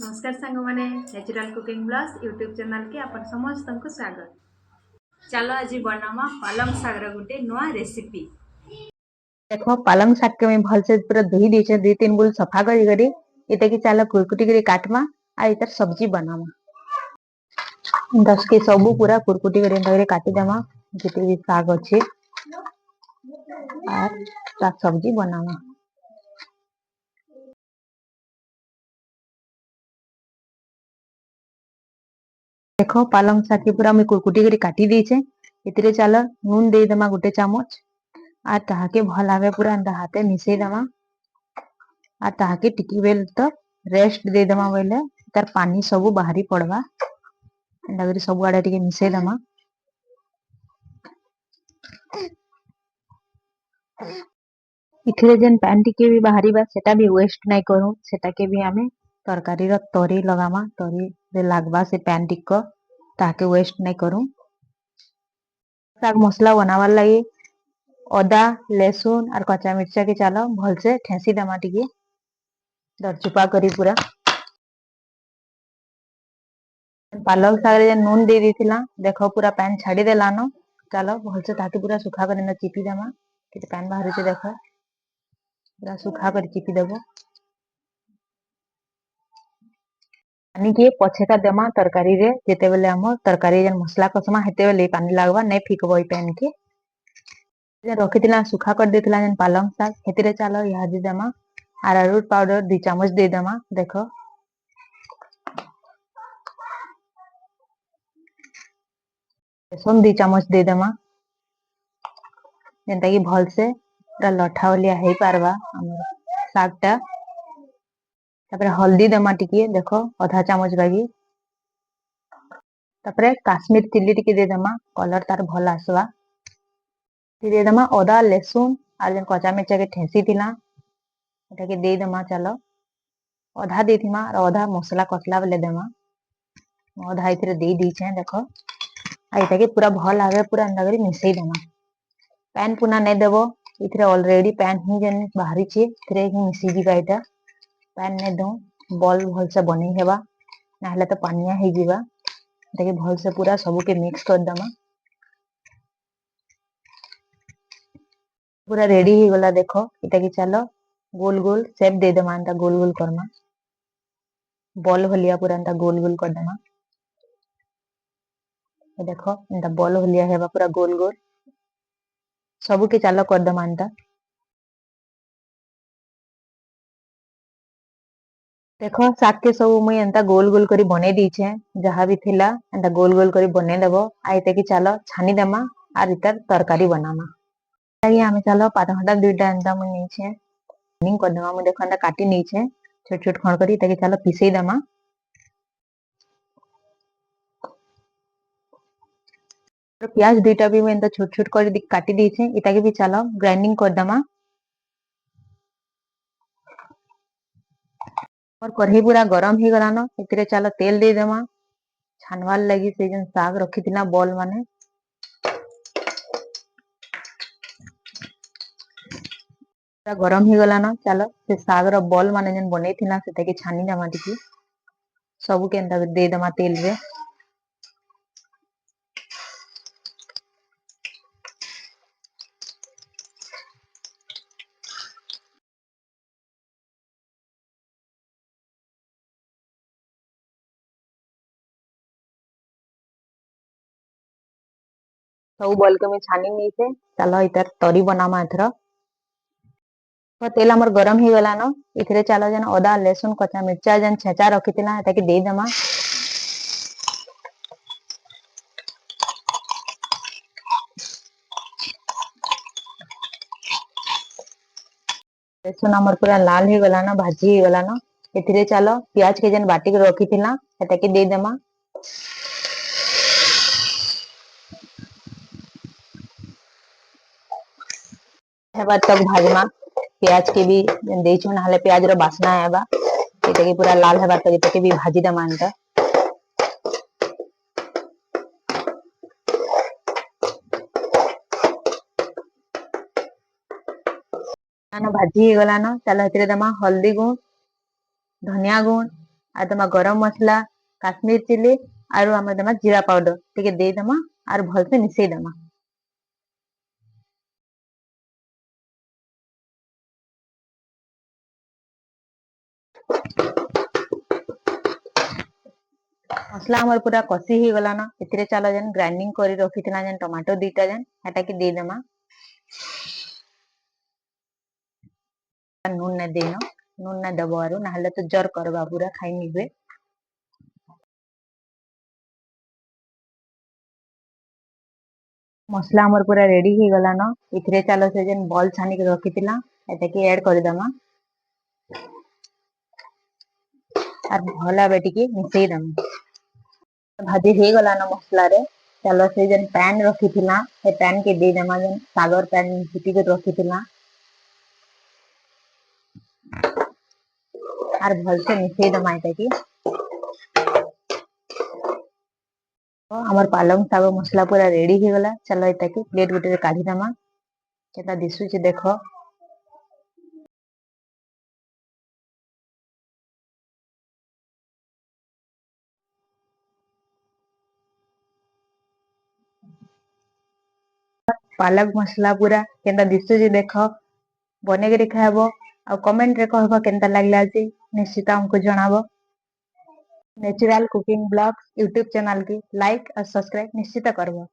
नमस्कार सांग मैंने natural cooking blogs YouTube channel के अपन समस्त को स्वागत। चलो आज बनामा पालंग सागर गोटे नुआ रेसिपी। देखो पालंग शाक के मैं भल से पूरा धोई दीचे 2-3 बुल सफा करी गरी इते की चाला कुरकुटी करी काटमा आ इतर सब्जी बनामा 10 के सबू पूरा कुरकुटी करी अंदर काटी देमा जिते भी साग अछि और ता सब्जी बनामा। देखो पालंग शाक के पूरा मैं कुरकुटी करी काटी दीचे इतरे चाला नून दे देमा गोटे चामच आ ताहाके भल आवे पूरा अंदा हाथे मिसई देमा आ ताहाके टिकी बेल तो रेस्ट दे देमा बोले तार पानी सबू बाहरी पड़वा डगरी सब आड़े टिके मिसई देमा। इथरे जेन पैन टिके भी बाहरी बा सेटा भी वेस्ट नहीं करू सेटा के भी हमें तरकारी रो तरी लगामा तरी रे लागबा से पैन टिक ताके वेस्ट नहीं करू। साग मसला बनावार लगी अदा लहसुन और कच्चा मिर्चा के चालो भल से ठेसी देमा टिके दरचुपा करी पूरा पालक साग रे नून दे दीथिला देखो पूरा पैन छाड़ी देलानो चलो भल से ताके पूरा सुखा कर चिपी देमा कि पैन बाहर से देखो पूरा सुखा कर चिपी देबो पानी के पछेता देमा तरकारी रे जेते बेले हम तरकारी जन मसला कसमा हेते बेले पानी लागबा नहीं फिकबो ई पैन के जे रखितिला सुखा कर देथिला जन पालक साग हेतिरे चालो यादी देमा अरारोट पाउडर 2 चम्मच दे देमा देखो बेसन 2 चम्मच दे देमा जेंता कि भल से पूरा लठा वालिया हेई पारबा हमर सागटा तापरे हल्दी देमा टिके देखो आधा चामच बागी तापरे काश्मीर चिल्ली टिके दे देमा कलर तार भल आसवा दे देमा अदा लहसुन और जन कच्चा मिर्चा के ठेसी थिला एटा के दे देमा चलो आधा देथिमा और आधा मसला कसला बेले देमा आधा इथरे दे दीछे देखो आ एटा के पूरा भल आगे पूरा अंदर मिसई देमा पैन पुना नहीं देबो इथरे ऑलरेडी पैन ही जन बाहरी छे इथरे ही मिसी जीवा एटा पैन नहीं दो बॉल भल से बनी हेबा नाहले तो पानिया हे जीवा देखि भल से पूरा सबू के मिक्स कर दमा पूरा रेडी ही गला देखो इटा की चलो गोल गोल शेप दे देमा अंता गोल गोल करमा बॉल भलिया पूरा अंता गोल गोल कर देमा देखो अंता बॉल भलिया हेबा पूरा गोल गोल सबू के चालो कर देमा अंता देखो साग के सब मुई एंता गोल गोल करी बने दीछे जहाँ भी थिला एंता गोल गोल करी बने देबो आइते की चलो छानी देमा आर इतर तरकारी बनामा ताकि हमें चलो पाता घंटा दुईटा एंता मुई नीचे निंग कर देमा मुई देखो एंता काटी नीचे छोट छोट खंड करी ताकि चलो पिसई देमा प्याज दुईटा भी मुई एंता छोट छोट करी काटी दीछे इता के भी चलो ग्राइंडिंग कर देमा और कढ़ी पूरा गरम ही गलानो इतरे चलो तेल दे देमा छानवार लगी से जन साग रखी थी ना बॉल माने गरम ही गला ना चलो से साग रो बॉल माने जन बने थी ना से छानी देमा टिकी सबू के अंदर दे देमा तेल रे सब बॉल के मैं छानी नहीं थे चलो इतर तरी बनामा एथरो तो तेल हमर गरम ही गला न इथरे चलो जन अदा लहसुन कच्चा मिर्चा जन छेचा रखी थी ना ताकि दे देमा लहसुन हमर पूरा लाल ही गला न भाजी ही गला न इथरे चलो प्याज के जन बाटी के रखी थी ना ताकि दे देमा हेबा तक भाजमा प्याज के भी देइछु ना हले प्याज रो बासना हेबा एटा के पूरा लाल हेबा तक एटा के भी भाजी देमा अंता भाजी गला न चलो इतरे दमा हल्दी गुण धनिया गुण आ दमा गरम मसला काश्मीर चिली आरु आम दमा जीरा पाउडर टिके दे दमा आर भलसे मिसई दमा। मसला हमर पूरा कसी ही गला ना इतरे चलो जन ग्राइंडिंग करी रखितना जन टमाटो दीटा जन हेटा के दे दमा। नून ने देनो नून ने दबारू ना हले तो जर करबा पूरा खाई निबे। मसला हमर पूरा रेडी ही गला ना इतरे चलो से जन बॉल छानी के रखितिला एटा के ऐड कर दमा और भला बेटी के मिसई दमा। भाजी हे गला ना मसला रे चलो से जन पैन रखितिला ए पैन के दे दमा जन सागर पैन जीती के रखितिला और भलसे मिसई दमा एटा के। हमर पालंग साग मसला पूरा रेडी ही गला चलो एटा के प्लेट गुटे काढी दमा केता दिसु जे देखो। पालक मसला पूरा केता दिसु जे देखो बने के खाबो आ कमेंट रे कहबो केनता लागला जे निश्चित हमको जणाबो। Natural cooking blogs YouTube channel के लाइक और सब्सक्राइब निश्चित करबो।